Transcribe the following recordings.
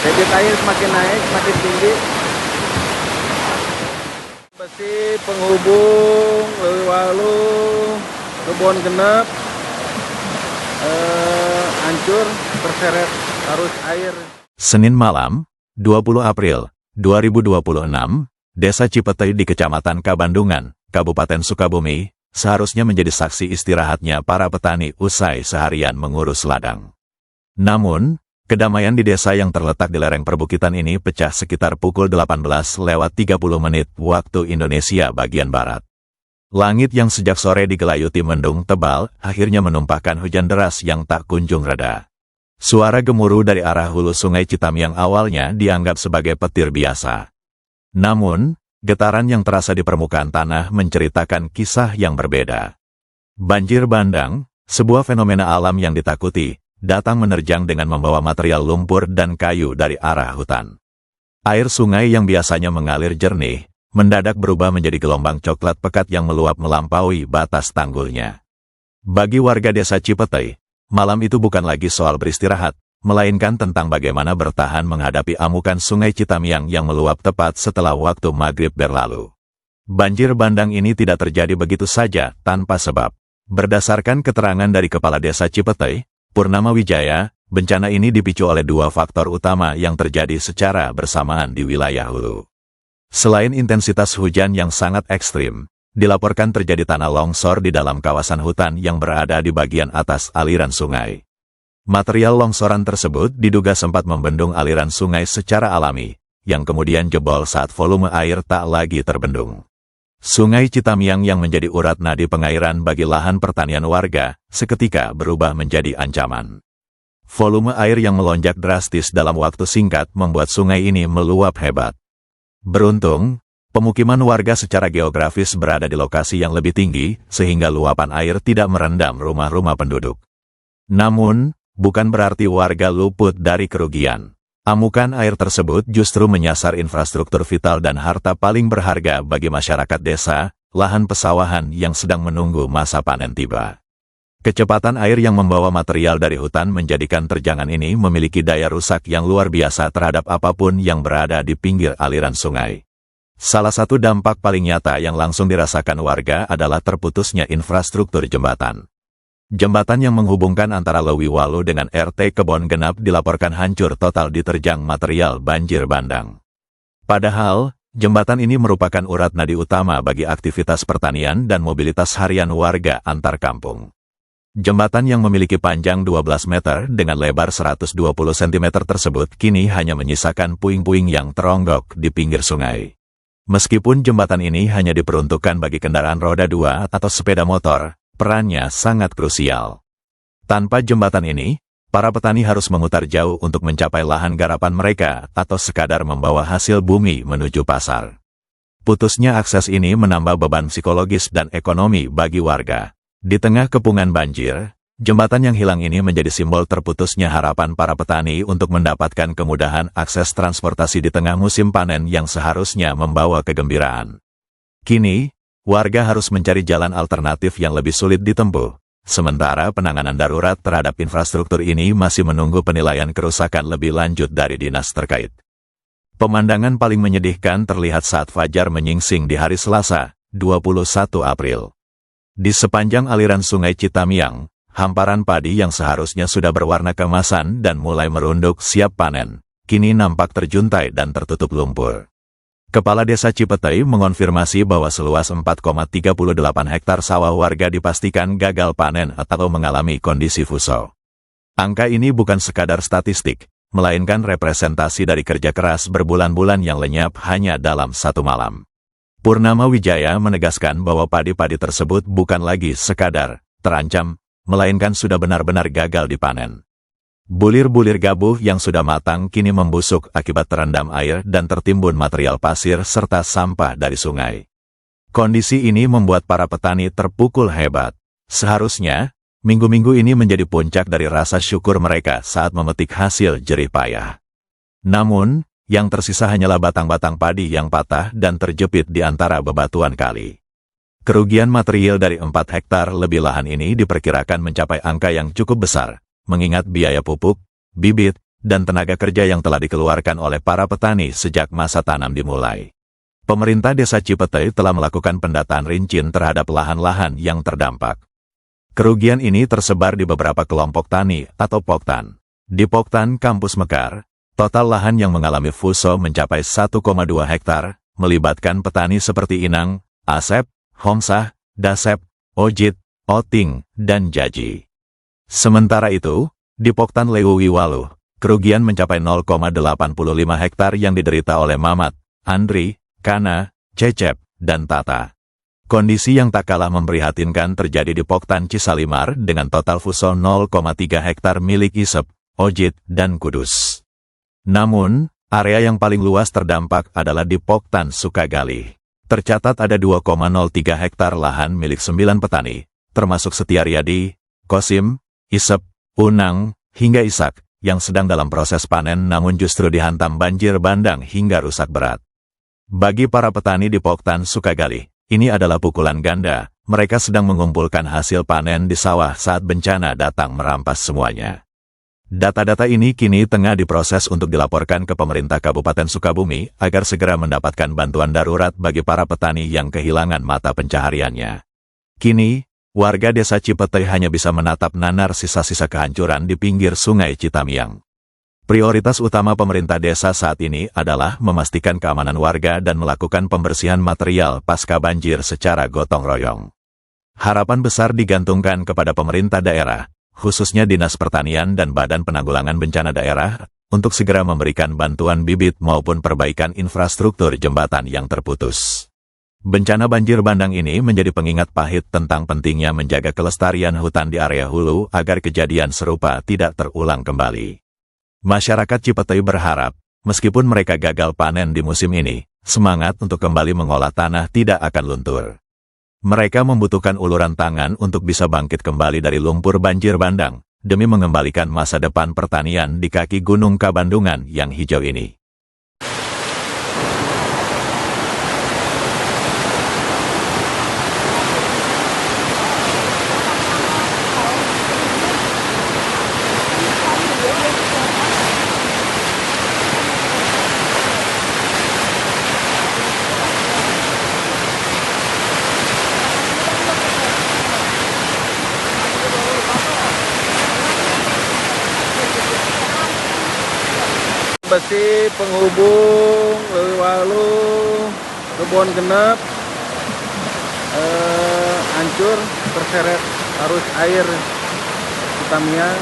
Debit air semakin naik, semakin tinggi. Besi penghubung Leuwi Walu Kebon Genep hancur terseret arus air. Senin malam, 20 April 2026, Desa Cipetei di Kecamatan Kabandungan, Kabupaten Sukabumi, seharusnya menjadi saksi istirahatnya para petani usai seharian mengurus ladang. Namun, kedamaian di desa yang terletak di lereng perbukitan ini pecah sekitar pukul 18:30 waktu Indonesia bagian Barat. Langit yang sejak sore digelayuti mendung tebal akhirnya menumpahkan hujan deras yang tak kunjung reda. Suara gemuruh dari arah hulu Sungai Citamiang awalnya dianggap sebagai petir biasa. Namun, getaran yang terasa di permukaan tanah menceritakan kisah yang berbeda. Banjir bandang, sebuah fenomena alam yang ditakuti, datang menerjang dengan membawa material lumpur dan kayu dari arah hutan. Air sungai yang biasanya mengalir jernih, mendadak berubah menjadi gelombang coklat pekat yang meluap melampaui batas tanggulnya. Bagi warga desa Cipetei, malam itu bukan lagi soal beristirahat, melainkan tentang bagaimana bertahan menghadapi amukan Sungai Citamiang yang meluap tepat setelah waktu maghrib berlalu. Banjir bandang ini tidak terjadi begitu saja tanpa sebab. Berdasarkan keterangan dari Kepala Desa Cipetei, Purnama Wijaya, bencana ini dipicu oleh dua faktor utama yang terjadi secara bersamaan di wilayah hulu. Selain intensitas hujan yang sangat ekstrim, dilaporkan terjadi tanah longsor di dalam kawasan hutan yang berada di bagian atas aliran sungai. Material longsoran tersebut diduga sempat membendung aliran sungai secara alami, yang kemudian jebol saat volume air tak lagi terbendung. Sungai Citamiang yang menjadi urat nadi pengairan bagi lahan pertanian warga, seketika berubah menjadi ancaman. Volume air yang melonjak drastis dalam waktu singkat membuat sungai ini meluap hebat. Beruntung, pemukiman warga secara geografis berada di lokasi yang lebih tinggi, sehingga luapan air tidak merendam rumah-rumah penduduk. Namun, bukan berarti warga luput dari kerugian. Amukan air tersebut justru menyasar infrastruktur vital dan harta paling berharga bagi masyarakat desa, lahan pesawahan yang sedang menunggu masa panen tiba. Kecepatan air yang membawa material dari hutan menjadikan terjangan ini memiliki daya rusak yang luar biasa terhadap apapun yang berada di pinggir aliran sungai. Salah satu dampak paling nyata yang langsung dirasakan warga adalah terputusnya infrastruktur jembatan. Jembatan yang menghubungkan antara Leuwi Walu dengan RT Kebon Genep dilaporkan hancur total diterjang material banjir bandang. Padahal, jembatan ini merupakan urat nadi utama bagi aktivitas pertanian dan mobilitas harian warga antar kampung. Jembatan yang memiliki panjang 12 meter dengan lebar 120 cm tersebut kini hanya menyisakan puing-puing yang teronggok di pinggir sungai. Meskipun jembatan ini hanya diperuntukkan bagi kendaraan roda 2 atau sepeda motor, perannya sangat krusial. Tanpa jembatan ini, para petani harus memutar jauh untuk mencapai lahan garapan mereka atau sekadar membawa hasil bumi menuju pasar. Putusnya akses ini menambah beban psikologis dan ekonomi bagi warga. Di tengah kepungan banjir, jembatan yang hilang ini menjadi simbol terputusnya harapan para petani untuk mendapatkan kemudahan akses transportasi di tengah musim panen yang seharusnya membawa kegembiraan. Kini, warga harus mencari jalan alternatif yang lebih sulit ditempuh, sementara penanganan darurat terhadap infrastruktur ini masih menunggu penilaian kerusakan lebih lanjut dari dinas terkait. Pemandangan paling menyedihkan terlihat saat fajar menyingsing di hari Selasa, 21 April. Di sepanjang aliran Sungai Citamiang, hamparan padi yang seharusnya sudah berwarna keemasan dan mulai merunduk siap panen, kini nampak terjuntai dan tertutup lumpur. Kepala Desa Cipetei mengonfirmasi bahwa seluas 4,38 hektar sawah warga dipastikan gagal panen atau mengalami kondisi fuso. Angka ini bukan sekadar statistik, melainkan representasi dari kerja keras berbulan-bulan yang lenyap hanya dalam satu malam. Purnama Wijaya menegaskan bahwa padi-padi tersebut bukan lagi sekadar terancam, melainkan sudah benar-benar gagal dipanen. Bulir-bulir gabuh yang sudah matang kini membusuk akibat terendam air dan tertimbun material pasir serta sampah dari sungai. Kondisi ini membuat para petani terpukul hebat. Seharusnya, minggu-minggu ini menjadi puncak dari rasa syukur mereka saat memetik hasil jerih payah. Namun, yang tersisa hanyalah batang-batang padi yang patah dan terjepit di antara bebatuan kali. Kerugian material dari 4 hektar lebih lahan ini diperkirakan mencapai angka yang cukup besar, mengingat biaya pupuk, bibit, dan tenaga kerja yang telah dikeluarkan oleh para petani sejak masa tanam dimulai. Pemerintah Desa Cipetei telah melakukan pendataan rincian terhadap lahan-lahan yang terdampak. Kerugian ini tersebar di beberapa kelompok tani atau Poktan. Di Poktan Kampus Mekar, total lahan yang mengalami fuso mencapai 1,2 hektar, melibatkan petani seperti Inang, Asep, Homsah, Dasep, Ojit, Oting, dan Jaji. Sementara itu, di Poktan Lewi Waluh, kerugian mencapai 0,85 hektar yang diderita oleh Mamat, Andri, Kana, Cecep, dan Tata. Kondisi yang tak kalah memprihatinkan terjadi di Poktan Cisalimar dengan total fuso 0,3 hektar milik Isep, Ojit, dan Kudus. Namun, area yang paling luas terdampak adalah di Poktan Sukagali. Tercatat ada 2,03 hektar lahan milik 9 petani, termasuk Setiaryadi, Kosim, Isep, Unang, hingga Isak, yang sedang dalam proses panen namun justru dihantam banjir bandang hingga rusak berat. Bagi para petani di Poktan Sukagali, ini adalah pukulan ganda. Mereka sedang mengumpulkan hasil panen di sawah saat bencana datang merampas semuanya. Data-data ini kini tengah diproses untuk dilaporkan ke pemerintah Kabupaten Sukabumi agar segera mendapatkan bantuan darurat bagi para petani yang kehilangan mata pencahariannya. Kini, warga Desa Cipetei hanya bisa menatap nanar sisa-sisa kehancuran di pinggir Sungai Citamiang. Prioritas utama pemerintah desa saat ini adalah memastikan keamanan warga dan melakukan pembersihan material pasca banjir secara gotong royong. Harapan besar digantungkan kepada pemerintah daerah, khususnya Dinas Pertanian dan Badan Penanggulangan Bencana Daerah, untuk segera memberikan bantuan bibit maupun perbaikan infrastruktur jembatan yang terputus. Bencana banjir bandang ini menjadi pengingat pahit tentang pentingnya menjaga kelestarian hutan di area hulu agar kejadian serupa tidak terulang kembali. Masyarakat Cipetei berharap, meskipun mereka gagal panen di musim ini, semangat untuk kembali mengolah tanah tidak akan luntur. Mereka membutuhkan uluran tangan untuk bisa bangkit kembali dari lumpur banjir bandang, demi mengembalikan masa depan pertanian di kaki Gunung Kabandungan yang hijau ini. Besi penghubung Lewi Waluh, Kebon Genep, hancur terseret arus air Citamiang.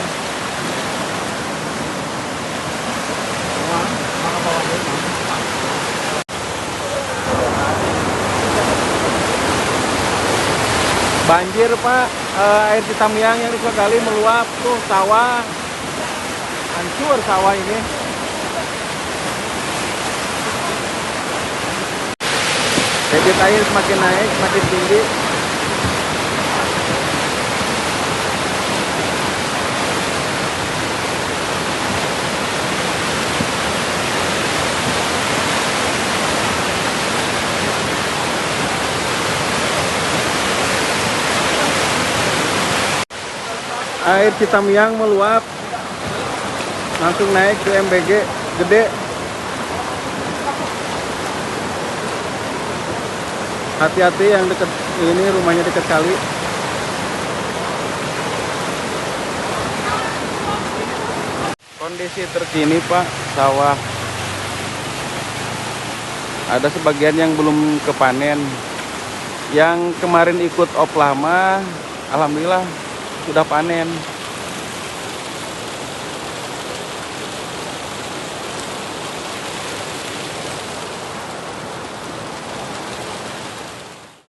Banjir Pak, air Citamiang yang sekali meluap tuh sawah, hancur sawah ini. Debit air semakin naik, semakin tinggi. Air Citamiang meluap, langsung naik ke MBG gede. Hati-hati yang dekat ini, rumahnya dekat kali. Kondisi terkini Pak, sawah ada sebagian yang belum kepanen. Yang kemarin ikut oplama, alhamdulillah sudah panen.